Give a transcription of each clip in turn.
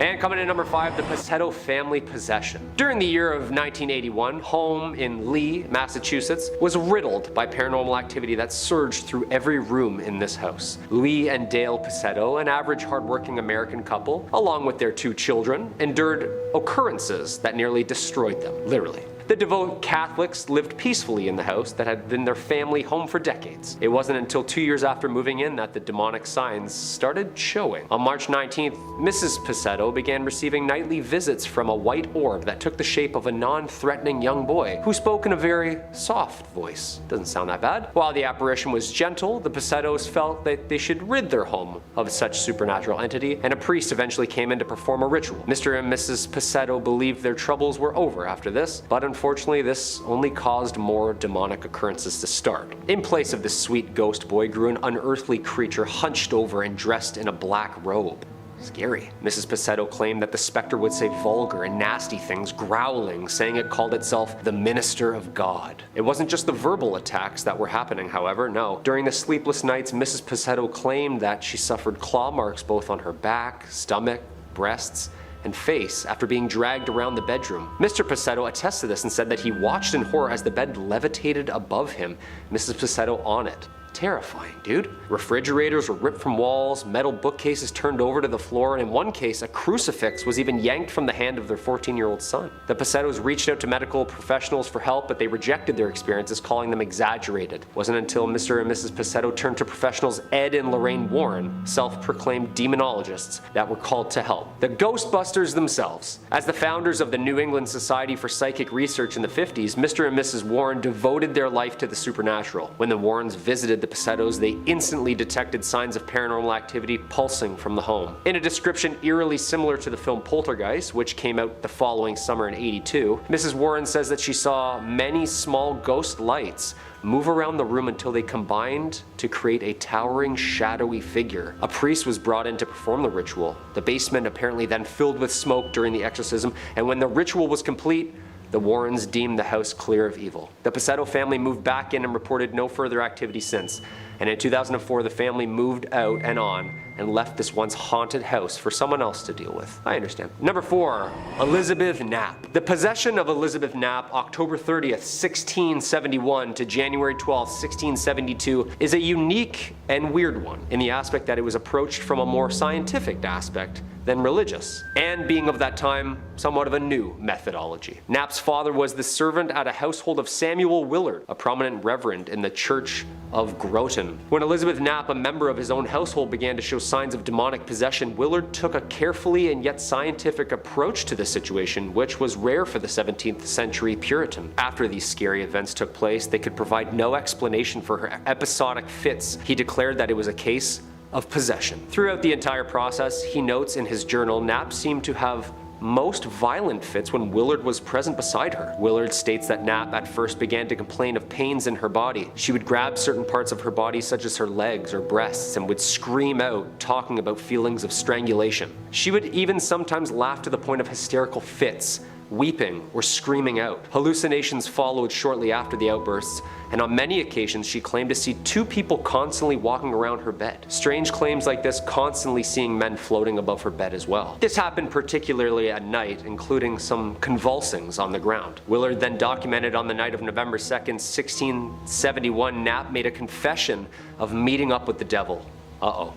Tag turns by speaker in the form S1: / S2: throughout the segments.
S1: And coming in number 5, the Pasetto Family possession. During the year of 1981, home in Lee, Massachusetts, was riddled by paranormal activity that surged through every room in this house. Louis and Dale Pasetto, an average hardworking American couple, along with their 2 children, endured occurrences that nearly destroyed them, literally. The devout Catholics lived peacefully in the house that had been their family home for decades. It wasn't until 2 years after moving in that the demonic signs started showing. On March 19th, Mrs. Pasetto began receiving nightly visits from a white orb that took the shape of a non-threatening young boy who spoke in a very soft voice. Doesn't sound that bad. While the apparition was gentle, the Pasettos felt that they should rid their home of such supernatural entity, and a priest eventually came in to perform a ritual. Mr. and Mrs. Pasetto believed their troubles were over after this, but unfortunately, this only caused more demonic occurrences to start. In place of the sweet ghost boy grew an unearthly creature hunched over and dressed in a black robe. Scary. Mrs. Pasetto claimed that the specter would say vulgar and nasty things, growling, saying it called itself the Minister of God. It wasn't just the verbal attacks that were happening, however, no. During the sleepless nights, Mrs. Pasetto claimed that she suffered claw marks both on her back, stomach, breasts, and face after being dragged around the bedroom. Mr. Pasetto attests to this and said that he watched in horror as the bed levitated above him, Mrs. Pasetto on it. Terrifying, dude. Refrigerators were ripped from walls, metal bookcases turned over to the floor, and in one case, a crucifix was even yanked from the hand of their 14-year-old son. The Pasettos reached out to medical professionals for help, but they rejected their experiences, calling them exaggerated. It wasn't until Mr. and Mrs. Pasetto turned to professionals Ed and Lorraine Warren, self-proclaimed demonologists, that were called to help. The Ghostbusters themselves. As the founders of the New England Society for Psychic Research in the 50s, Mr. and Mrs. Warren devoted their life to the supernatural. When the Warrens visited the Pasettos, they instantly detected signs of paranormal activity pulsing from the home. In a description eerily similar to the film Poltergeist, which came out the following summer in '82, Mrs. Warren says that she saw many small ghost lights move around the room until they combined to create a towering, shadowy figure. A priest was brought in to perform the ritual. The basement apparently then filled with smoke during the exorcism, and when the ritual was complete, the Warrens deemed the house clear of evil. The Pasetto family moved back in and reported no further activity since. And in 2004, the family moved out and on and left this once haunted house for someone else to deal with. I understand. Number 4, Elizabeth Knapp. The possession of Elizabeth Knapp, October 30th, 1671 to January 12th, 1672, is a unique and weird one in the aspect that it was approached from a more scientific aspect than religious, and being of that time, somewhat of a new methodology. Knapp's father was the servant at a household of Samuel Willard, a prominent reverend in the Church of Groton. When Elizabeth Knapp, a member of his own household, began to show signs of demonic possession, Willard took a carefully and yet scientific approach to the situation, which was rare for the 17th century Puritan. After these scary events took place, they could provide no explanation for her episodic fits. He declared that it was a case of possession. Throughout the entire process, he notes in his journal, Knapp seemed to have most violent fits when Willard was present beside her. Willard states that Knapp at first began to complain of pains in her body. She would grab certain parts of her body such as her legs or breasts and would scream out, talking about feelings of strangulation. She would even sometimes laugh to the point of hysterical fits, weeping or screaming out. Hallucinations followed shortly after the outbursts, and on many occasions she claimed to see 2 people constantly walking around her bed. Strange claims like this constantly seeing men floating above her bed as well. This happened particularly at night, including some convulsings on the ground. Willard then documented on the night of November 2nd, 1671, Knapp made a confession of meeting up with the devil. Uh-oh.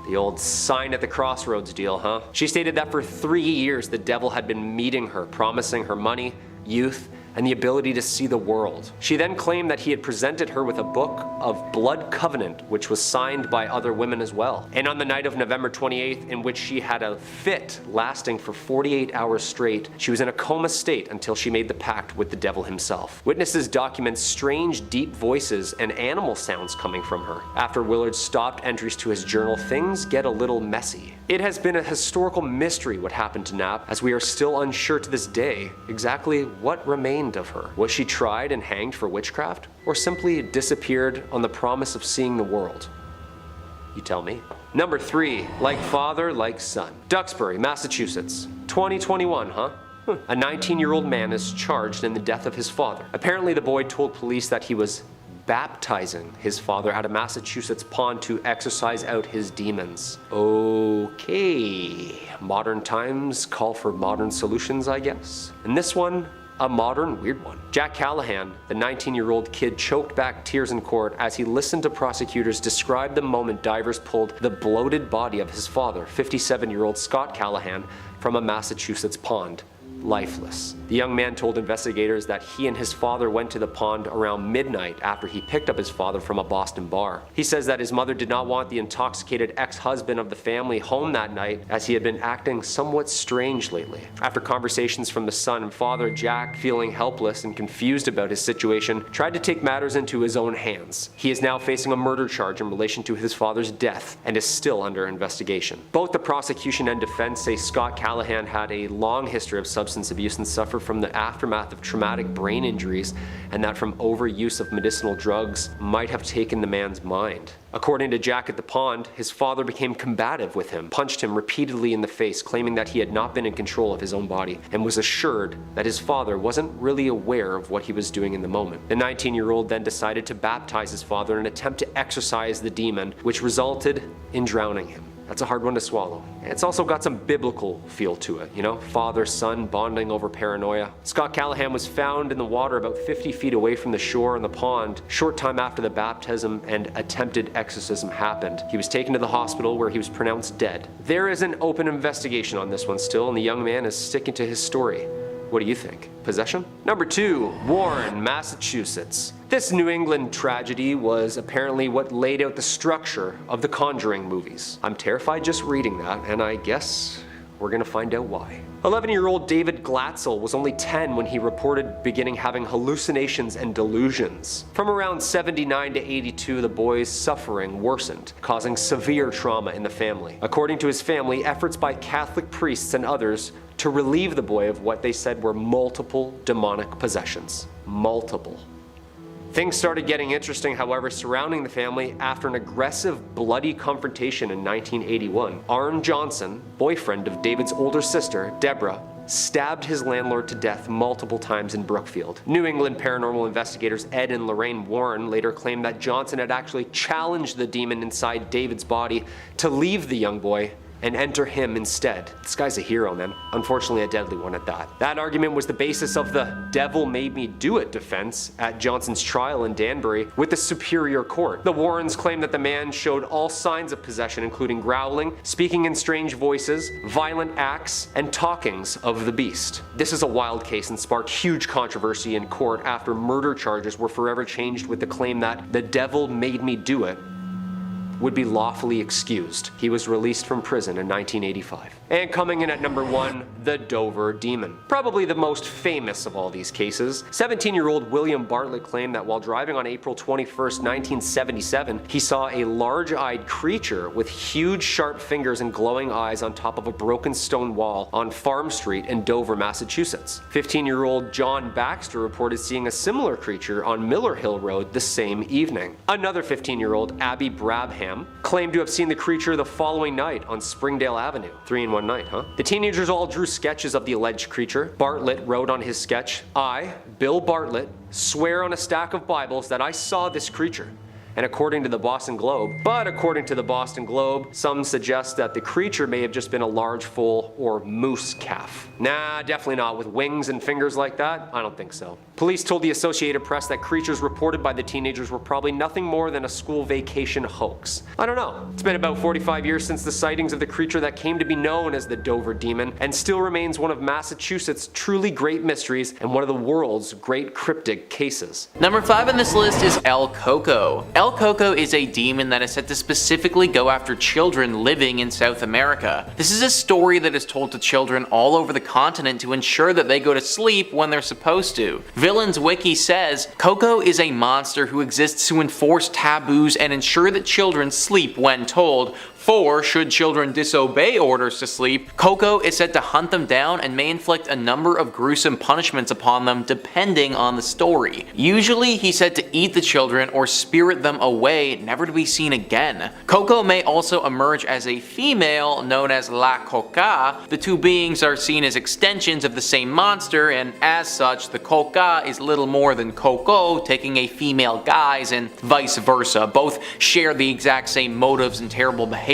S1: The old sign at the crossroads deal, huh? She stated that for 3 years the devil had been meeting her, promising her money, youth, and the ability to see the world. She then claimed that he had presented her with a book of blood covenant, which was signed by other women as well. And on the night of November 28th, in which she had a fit lasting for 48 hours straight, she was in a coma state until she made the pact with the devil himself. Witnesses document strange, deep voices and animal sounds coming from her. After Willard stopped entries to his journal, things get a little messy. It has been a historical mystery what happened to Knapp, as we are still unsure to this day exactly what remained of her. Was she tried and hanged for witchcraft, or simply disappeared on the promise of seeing the world? You tell me. Number 3, like father, like son. Duxbury, Massachusetts. 2021, huh? A 19-year-old man is charged in the death of his father. Apparently the boy told police that he was baptizing his father at a Massachusetts pond to exorcise out his demons. Okay, modern times call for modern solutions, I guess. And this one, a modern weird one. Jack Callahan, the 19-year-old kid, choked back tears in court as he listened to prosecutors describe the moment divers pulled the bloated body of his father, 57-year-old Scott Callahan, from a Massachusetts pond, lifeless. The young man told investigators that he and his father went to the pond around midnight after he picked up his father from a Boston bar. He says that his mother did not want the intoxicated ex-husband of the family home that night as he had been acting somewhat strange lately. After conversations from the son and father, Jack, feeling helpless and confused about his situation, tried to take matters into his own hands. He is now facing a murder charge in relation to his father's death and is still under investigation. Both the prosecution and defense say Scott Callahan had a long history of substance abuse and suffered from the aftermath of traumatic brain injuries, and that from overuse of medicinal drugs might have taken the man's mind. According to Jack at the pond, his father became combative with him, punched him repeatedly in the face, claiming that he had not been in control of his own body, and was assured that his father wasn't really aware of what he was doing in the moment. The 19-year-old then decided to baptize his father in an attempt to exorcise the demon, which resulted in drowning him. That's a hard one to swallow. It's also got some biblical feel to it, you know? Father, son, bonding over paranoia. Scott Callahan was found in the water about 50 feet away from the shore in the pond, short time after the baptism and attempted exorcism happened. He was taken to the hospital where he was pronounced dead. There is an open investigation on this one still, and the young man is sticking to his story. What do you think? Possession? Number 2, Warren, Massachusetts. This New England tragedy was apparently what laid out the structure of the Conjuring movies. I'm terrified just reading that, and I guess we're gonna find out why. 11-year-old David Glatzel was only 10 when he reported beginning having hallucinations and delusions. From around 79 to 82, the boy's suffering worsened, causing severe trauma in the family. According to his family, efforts by Catholic priests and others to relieve the boy of what they said were multiple demonic possessions. Multiple. Things started getting interesting, however, surrounding the family after an aggressive, bloody confrontation in 1981. Arn Johnson, boyfriend of David's older sister, Deborah, stabbed his landlord to death multiple times in Brookfield. New England paranormal investigators Ed and Lorraine Warren later claimed that Johnson had actually challenged the demon inside David's body to leave the young boy and enter him instead. This guy's a hero, man. Unfortunately, a deadly one at that. That argument was the basis of the devil made me do it defense at Johnson's trial in Danbury with the Superior Court. The Warrens claimed that the man showed all signs of possession, including growling, speaking in strange voices, violent acts, and talkings of the beast. This is a wild case and sparked huge controversy in court after murder charges were forever changed with the claim that the devil made me do it would be lawfully excused. He was released from prison in 1985. And coming in at number 1, the Dover Demon. Probably the most famous of all these cases. 17-year-old William Bartlett claimed that while driving on April 21st, 1977, he saw a large-eyed creature with huge sharp fingers and glowing eyes on top of a broken stone wall on Farm Street in Dover, Massachusetts. 15-year-old John Baxter reported seeing a similar creature on Miller Hill Road the same evening. Another 15-year-old, Abby Brabham, claimed to have seen the creature the following night on Springdale Avenue. 3 in 1 night, huh? The teenagers all drew sketches of the alleged creature. Bartlett wrote on his sketch, "I, Bill Bartlett, swear on a stack of Bibles that I saw this creature." And according to the Boston Globe, some suggest that the creature may have just been a large foal or moose calf. Nah, definitely not. With wings and fingers like that, I don't think so. Police told the Associated Press that creatures reported by the teenagers were probably nothing more than a school vacation hoax. I don't know. It's been about 45 years since the sightings of the creature that came to be known as the Dover Demon, and still remains one of Massachusetts' truly great mysteries and one of the world's great cryptid cases.
S2: Number 5 on this list is El Coco. El Coco is a demon that is said to specifically go after children living in South America. This is a story that is told to children all over the continent to ensure that they go to sleep when they're supposed to. Villains Wiki says, Coco is a monster who exists to enforce taboos and ensure that children sleep when told. 4. Should children disobey orders to sleep, Coco is said to hunt them down and may inflict a number of gruesome punishments upon them depending on the story. Usually he's said to eat the children or spirit them away, never to be seen again. Coco may also emerge as a female known as LaCalchona. The two beings are seen as extensions of the same monster, and as such the Coca is little more than Coco taking a female guise, and vice versa. Both share the exact same motives and terrible behaviors.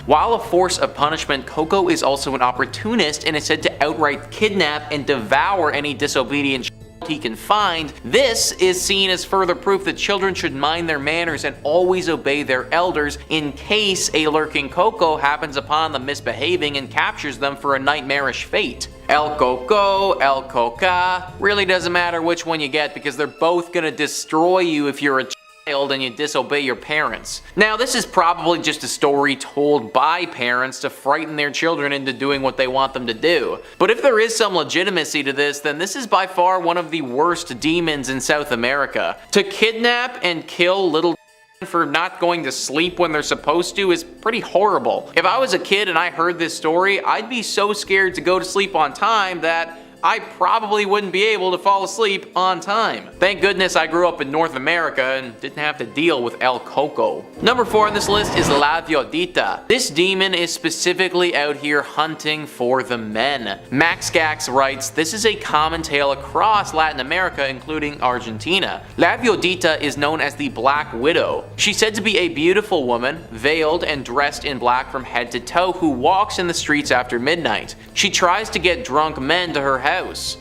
S2: While a force of punishment, Coco is also an opportunist and is said to outright kidnap and devour any disobedient he can find. This is seen as further proof that children should mind their manners and always obey their elders in case a lurking Coco happens upon them misbehaving and captures them for a nightmarish fate. El Coco, El Coca, really doesn't matter which one you get because they're both gonna destroy you if you're a child and you disobey your parents. Now this is probably just a story told by parents to frighten their children into doing what they want them to do. But if there is some legitimacy to this, then this is by far one of the worst demons in South America. To kidnap and kill little for not going to sleep when they're supposed to is pretty horrible. If I was a kid and I heard this story, I'd be so scared to go to sleep on time that I probably wouldn't be able to fall asleep on time. Thank goodness I grew up in North America and didn't have to deal with El Coco. Number 4 on this list is LaViudita. This demon is specifically out here hunting for the men. MaxGax writes, this is a common tale across Latin America, including Argentina. LaViudita is known as the Black Widow. She's said to be a beautiful woman, veiled and dressed in black from head to toe, who walks in the streets after midnight. She tries to get drunk men to her house.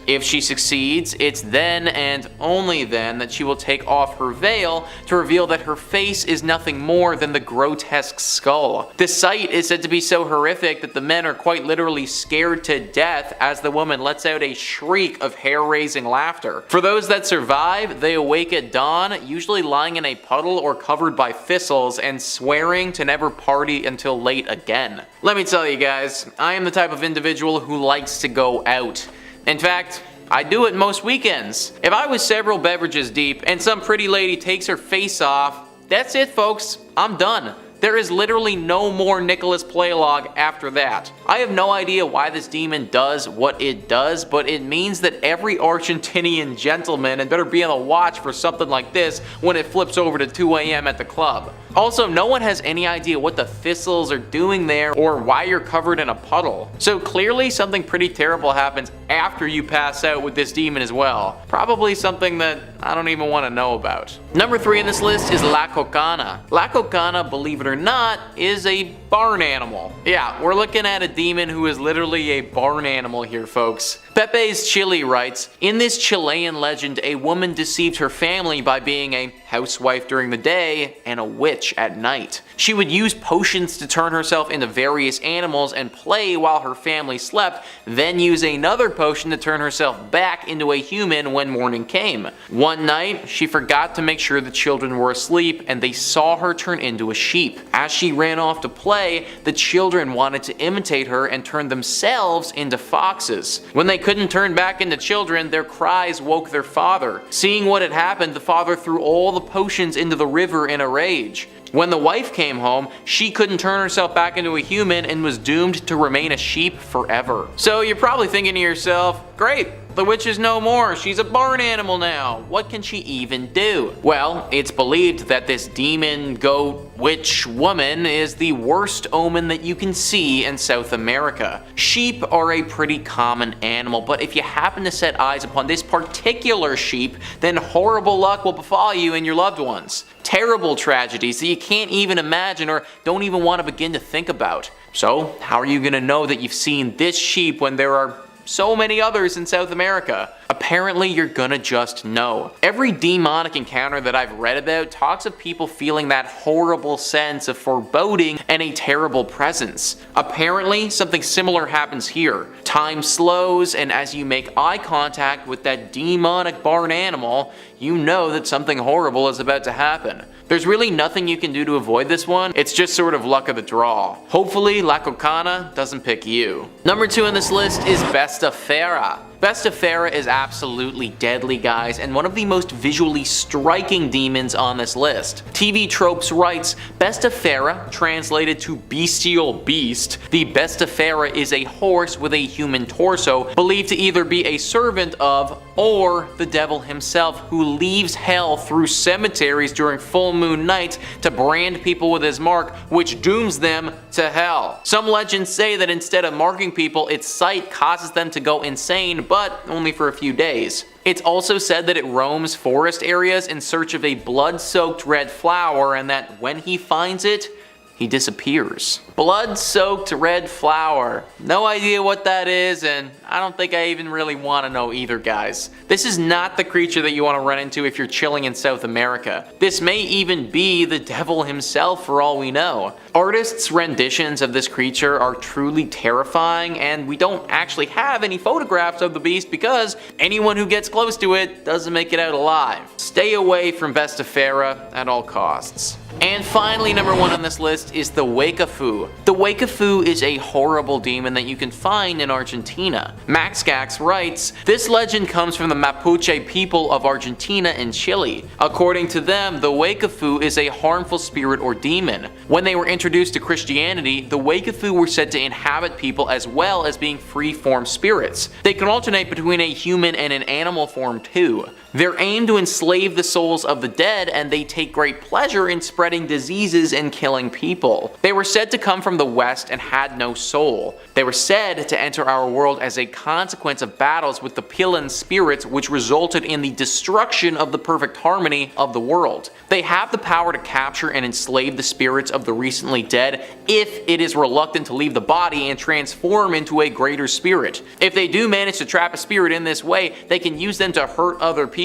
S2: If she succeeds, it's then and only then that she will take off her veil to reveal that her face is nothing more than the grotesque skull. The sight is said to be so horrific that the men are quite literally scared to death as the woman lets out a shriek of hair-raising laughter. For those that survive, they awake at dawn, usually lying in a puddle or covered by thistles and swearing to never party until late again. Let me tell you guys, I am the type of individual who likes to go out. In fact, I do it most weekends. If I was several beverages deep and some pretty lady takes her face off, that's it folks, I'm done. There is literally no more Nicholas Playlog after that. I have no idea why this demon does what it does, but it means that every Argentinian gentleman had better be on the watch for something like this when it flips over to 2 AM at the club. Also, no one has any idea what the thistles are doing there or why you're covered in a puddle. So clearly something pretty terrible happens after you pass out with this demon as well. Probably something that I don't even want to know about. Number 3 on this list is LaCalchona. LaCalchona, believe it or not, is a barn animal. Yeah, we're looking at a demon who is literally a barn animal here, folks. Pepe's Chile writes, in this Chilean legend, a woman deceived her family by being a housewife during the day and a witch at night. She would use potions to turn herself into various animals and play while her family slept, then use another potion to turn herself back into a human when morning came. One night, she forgot to make sure the children were asleep and they saw her turn into a sheep. As she ran off to play, the children wanted to imitate her and turn themselves into foxes. When they couldn't turn back into children, their cries woke their father. Seeing what had happened, the father threw all the potions into the river in a rage. When the wife came home, she couldn't turn herself back into a human and was doomed to remain a sheep forever. So you're probably thinking to yourself, great, the witch is no more, she's a barn animal now, what can she even do? Well, it's believed that this demon, goat, witch woman is the worst omen that you can see in South America. Sheep are a pretty common animal, but if you happen to set eyes upon this particular sheep, then horrible luck will befall you and your loved ones. Terrible tragedies that you can't even imagine or don't even want to begin to think about. So, how are you gonna know that you've seen this sheep when there are so many others in South America? Apparently you're gonna just know. Every demonic encounter that I've read about talks of people feeling that horrible sense of foreboding and a terrible presence. Apparently something similar happens here. Time slows, and as you make eye contact with that demonic barn animal, you know that something horrible is about to happen. There's really nothing you can do to avoid this one, it's just sort of luck of the draw. Hopefully LaCalchona doesn't pick you. Number 2 on this list is Besta Fera. Besta Fera is absolutely deadly, guys, and one of the most visually striking demons on this list. TV Tropes writes, Besta Fera, translated to bestial beast, the Besta Fera is a horse with a human torso, believed to either be a servant of or the devil himself, who leaves hell through cemeteries during full moon nights to brand people with his mark, which dooms them to hell. Some legends say that instead of marking people, its sight causes them to go insane, but only for a few days. It's also said that it roams forest areas in search of a blood-soaked red flower, and that when he finds it, he disappears. Blood-soaked red flower. No idea what that is, and I don't think I even really want to know either, guys. This is not the creature that you want to run into if you're chilling in South America. This may even be the devil himself for all we know. Artists' renditions of this creature are truly terrifying, and we don't actually have any photographs of the beast because anyone who gets close to it doesn't make it out alive. Stay away from Besta Fera at all costs. And finally, number 1 on this list is the Wekufe. The Wekufe is a horrible demon that you can find in Argentina. Maxgax writes, this legend comes from the Mapuche people of Argentina and Chile. According to them, the Wekufe is a harmful spirit or demon. When they were introduced to Christianity, the Wekufe were said to inhabit people as well as being free-form spirits. They can alternate between a human and an animal form too. They're aimed to enslave the souls of the dead, and they take great pleasure in spreading diseases and killing people. They were said to come from the west and had no soul. They were said to enter our world as a consequence of battles with the Pilan spirits, which resulted in the destruction of the perfect harmony of the world. They have the power to capture and enslave the spirits of the recently dead if it is reluctant to leave the body and transform into a greater spirit. If they do manage to trap a spirit in this way, they can use them to hurt other people.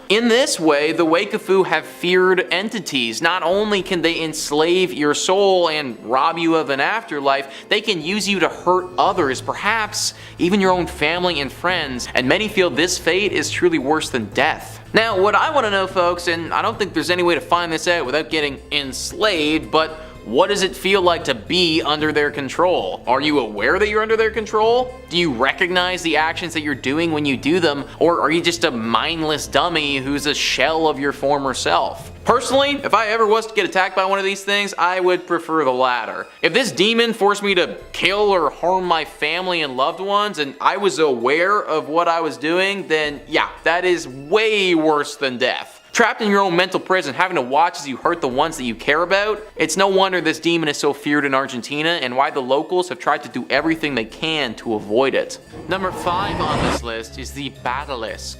S2: In this way, the Wekufe have feared entities. Not only can they enslave your soul and rob you of an afterlife, they can use you to hurt others, perhaps even your own family and friends, and many feel this fate is truly worse than death. Now, what I want to know, folks, and I don't think there's any way to find this out without getting enslaved, but what does it feel like to be under their control? Are you aware that you're under their control? Do you recognize the actions that you're doing when you do them, or are you just a mindless dummy who's a shell of your former self? Personally, if I ever was to get attacked by one of these things, I would prefer the latter. If this demon forced me to kill or harm my family and loved ones, and I was aware of what I was doing, then yeah, that is way worse than death. Trapped in your own mental prison, having to watch as you hurt the ones that you care about, it's no wonder this demon is so feared in Argentina and why the locals have tried to do everything they can to avoid it. Number 5 on this list is the Badalisc.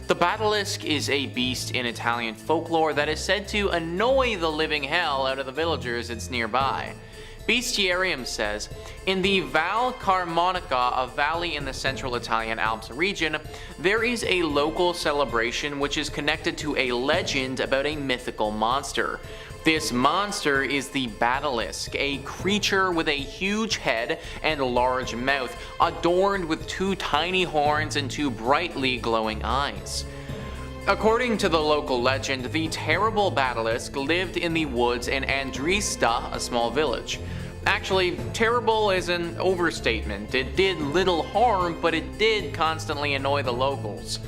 S2: The Badalisc is a beast in Italian folklore that is said to annoy the living hell out of the villagers it's nearby. Bestiarium says, in the Val Carmonica, a valley in the central Italian Alps region, there is a local celebration which is connected to a legend about a mythical monster. This monster is the Badalisc, a creature with a huge head and large mouth, adorned with 2 tiny horns and 2 brightly glowing eyes. According to the local legend, the terrible Badalisc lived in the woods in Andrista, a small village. Actually, terrible is an overstatement. It did little harm, but it did constantly annoy the locals.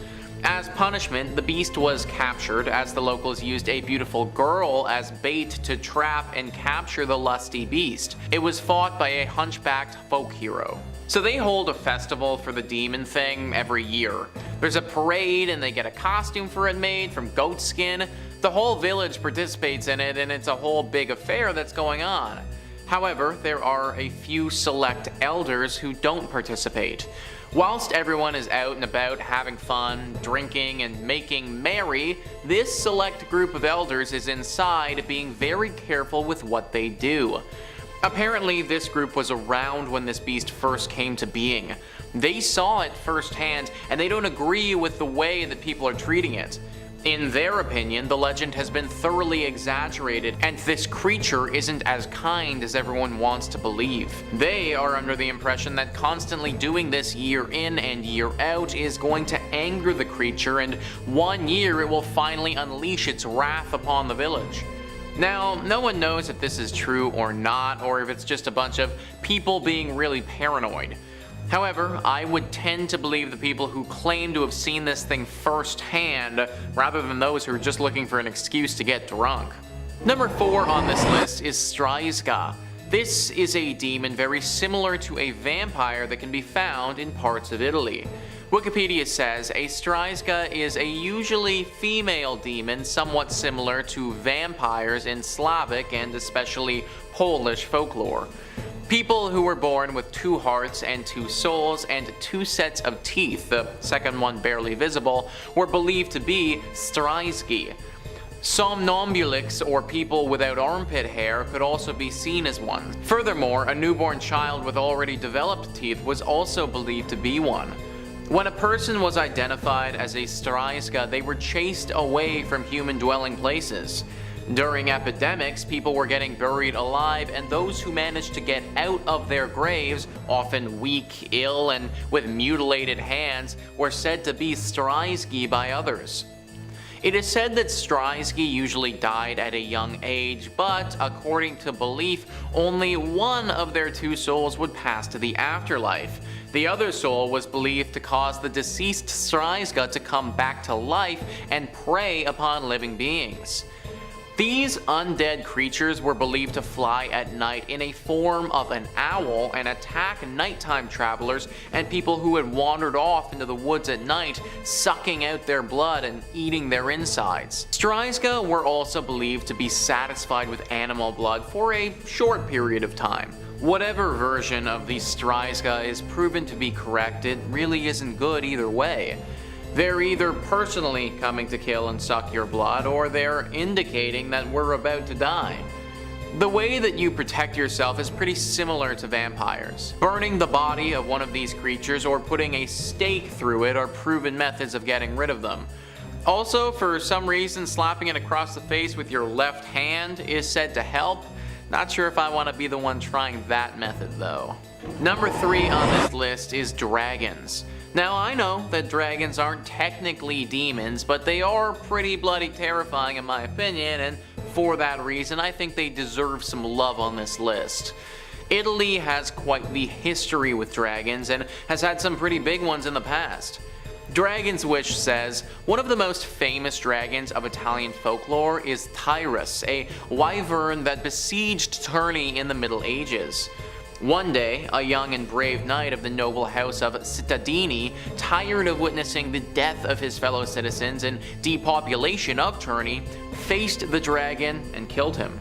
S2: As punishment, the beast was captured as the locals used a beautiful girl as bait to trap and capture the lusty beast. It was fought by a hunchbacked folk hero. So they hold a festival for the demon thing every year. There's a parade and they get a costume for it made from goat skin. The whole village participates in it and it's a whole big affair that's going on. However, there are a few select elders who don't participate. Whilst everyone is out and about having fun, drinking, and making merry, this select group of elders is inside being very careful with what they do. Apparently, this group was around when this beast first came to being. They saw it firsthand, and they don't agree with the way that people are treating it. In their opinion, the legend has been thoroughly exaggerated, and this creature isn't as kind as everyone wants to believe. They are under the impression that constantly doing this year in and year out is going to anger the creature, and one year it will finally unleash its wrath upon the village. Now, no one knows if this is true or not, or if it's just a bunch of people being really paranoid. However, I would tend to believe the people who claim to have seen this thing firsthand, rather than those who are just looking for an excuse to get drunk. Number 4 on this list is Stryzga. This is a demon very similar to a vampire that can be found in parts of Italy. Wikipedia says a Stryzga is a usually female demon somewhat similar to vampires in Slavic and especially Polish folklore. People who were born with 2 hearts and 2 souls and 2 sets of teeth, the second one barely visible, were believed to be Stryzgi. Somnambulics, or people without armpit hair, could also be seen as one. Furthermore, a newborn child with already developed teeth was also believed to be one. When a person was identified as a Stryzga, they were chased away from human dwelling places. During epidemics, people were getting buried alive, and those who managed to get out of their graves, often weak, ill, and with mutilated hands, were said to be Stryzgi by others. It is said that Stryzgi usually died at a young age, but according to belief, only one of their 2 souls would pass to the afterlife. The other soul was believed to cause the deceased Stryzga to come back to life and prey upon living beings. These undead creatures were believed to fly at night in a form of an owl and attack nighttime travelers and people who had wandered off into the woods at night, sucking out their blood and eating their insides. Stryzga were also believed to be satisfied with animal blood for a short period of time. Whatever version of the Stryzga is proven to be correct, it really isn't good either way. They're either personally coming to kill and suck your blood, or they're indicating that we're about to die. The way that you protect yourself is pretty similar to vampires. Burning the body of one of these creatures or putting a stake through it are proven methods of getting rid of them. Also, for some reason, slapping it across the face with your left hand is said to help. Not sure if I want to be the one trying that method though. Number 3 on this list is dragons. Now, I know that dragons aren't technically demons, but they are pretty bloody terrifying in my opinion, and for that reason I think they deserve some love on this list. Italy has quite the history with dragons and has had some pretty big ones in the past. Dragon's Wish says, one of the most famous dragons of Italian folklore is Tyrus, a wyvern that besieged Terni in the Middle Ages. One day, a young and brave knight of the noble house of Cittadini, tired of witnessing the death of his fellow citizens and depopulation of Terni, faced the dragon and killed him.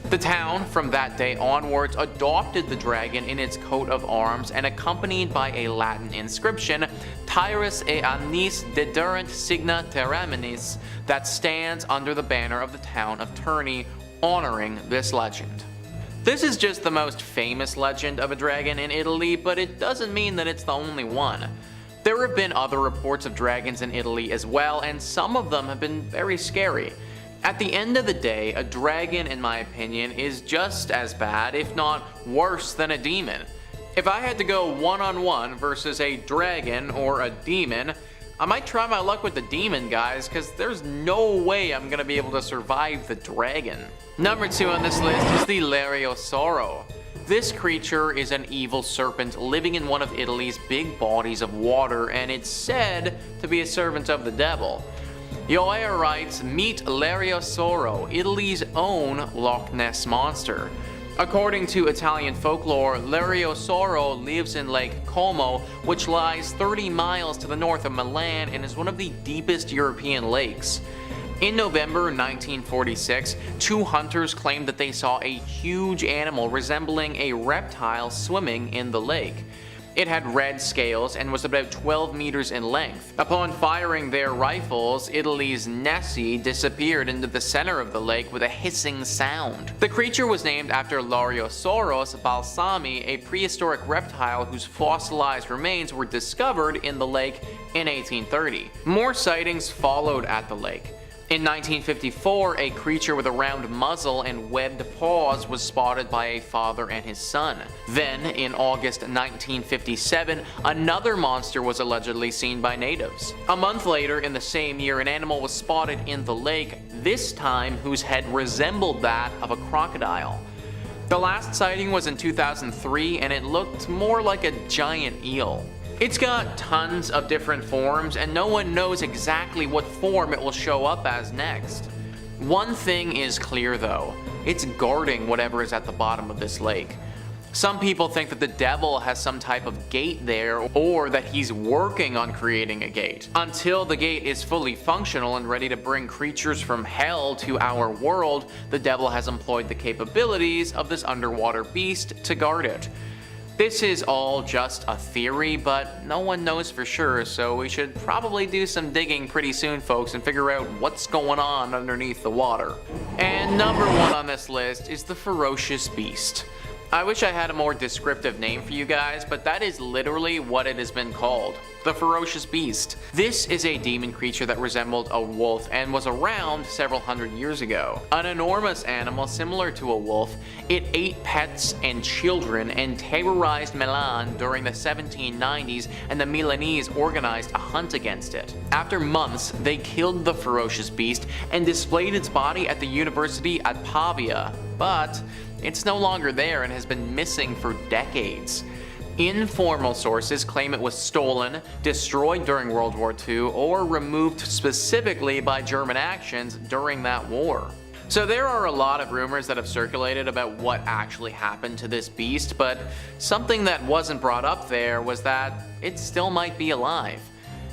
S2: The town, from that day onwards, adopted the dragon in its coat of arms and accompanied by a Latin inscription, Tyrus e annis dederent signa terraminis, that stands under the banner of the town of Terni, honoring this legend. This is just the most famous legend of a dragon in Italy, but it doesn't mean that it's the only one. There have been other reports of dragons in Italy as well, and some of them have been very scary. At the end of the day, a dragon, in my opinion, is just as bad, if not worse, than a demon. If I had to go one-on-one versus a dragon or a demon, I might try my luck with the demon, guys, because there's no way I'm gonna be able to survive the dragon. Number 2 on this list is the Lariosauro. This creature is an evil serpent living in one of Italy's big bodies of water, and it's said to be a servant of the devil. Yoair writes, meet Lariosauro, Italy's own Loch Ness monster. According to Italian folklore, Lariosauro lives in Lake Como, which lies 30 miles to the north of Milan and is one of the deepest European lakes. In November 1946, 2 hunters claimed that they saw a huge animal resembling a reptile swimming in the lake. It had red scales and was about 12 meters in length. Upon firing their rifles, Italy's Nessie disappeared into the center of the lake with a hissing sound. The creature was named after Lariosaurus balsami, a prehistoric reptile whose fossilized remains were discovered in the lake in 1830. More sightings followed at the lake. In 1954, a creature with a round muzzle and webbed paws was spotted by a father and his son. Then, in August 1957, another monster was allegedly seen by natives. A month later, in the same year, an animal was spotted in the lake, this time whose head resembled that of a crocodile. The last sighting was in 2003 and it looked more like a giant eel. It's got tons of different forms and no one knows exactly what form it will show up as next. One thing is clear though, it's guarding whatever is at the bottom of this lake. Some people think that the devil has some type of gate there, or that he's working on creating a gate. Until the gate is fully functional and ready to bring creatures from hell to our world, the devil has employed the capabilities of this underwater beast to guard it. This is all just a theory, but no one knows for sure, so we should probably do some digging pretty soon, folks, and figure out what's going on underneath the water. And number 1 on this list is the Ferocious Beast. I wish I had a more descriptive name for you guys, but that is literally what it has been called. The Ferocious Beast. This is a demon creature that resembled a wolf and was around several hundred years ago. An enormous animal similar to a wolf, it ate pets and children and terrorized Milan during the 1790s, and the Milanese organized a hunt against it. After months, they killed the Ferocious Beast and displayed its body at the university at Pavia, but it's no longer there and has been missing for decades. Informal sources claim it was stolen, destroyed during World War II, or removed specifically by German actions during that war. So there are a lot of rumors that have circulated about what actually happened to this beast, but something that wasn't brought up there was that it still might be alive.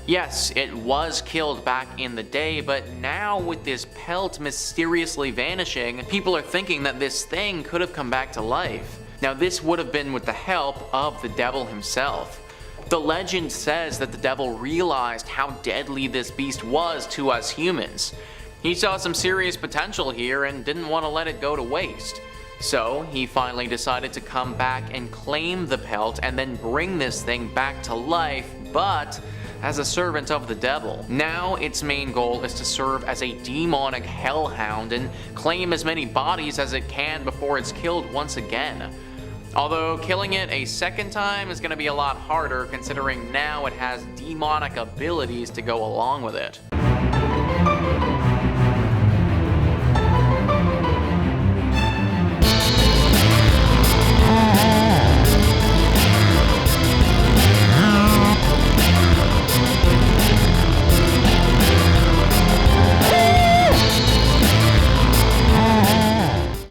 S2: Yes, it was killed back in the day, but now with this pelt mysteriously vanishing, people are thinking that this thing could have come back to life. Now this would have been with the help of the devil himself. The legend says that the devil realized how deadly this beast was to us humans. He saw some serious potential here and didn't want to let it go to waste. So he finally decided to come back and claim the pelt and then bring this thing back to life, but as a servant of the devil. Now its main goal is to serve as a demonic hellhound and claim as many bodies as it can before it's killed once again. Although killing it a second time is going to be a lot harder, considering now it has demonic abilities to go along with it.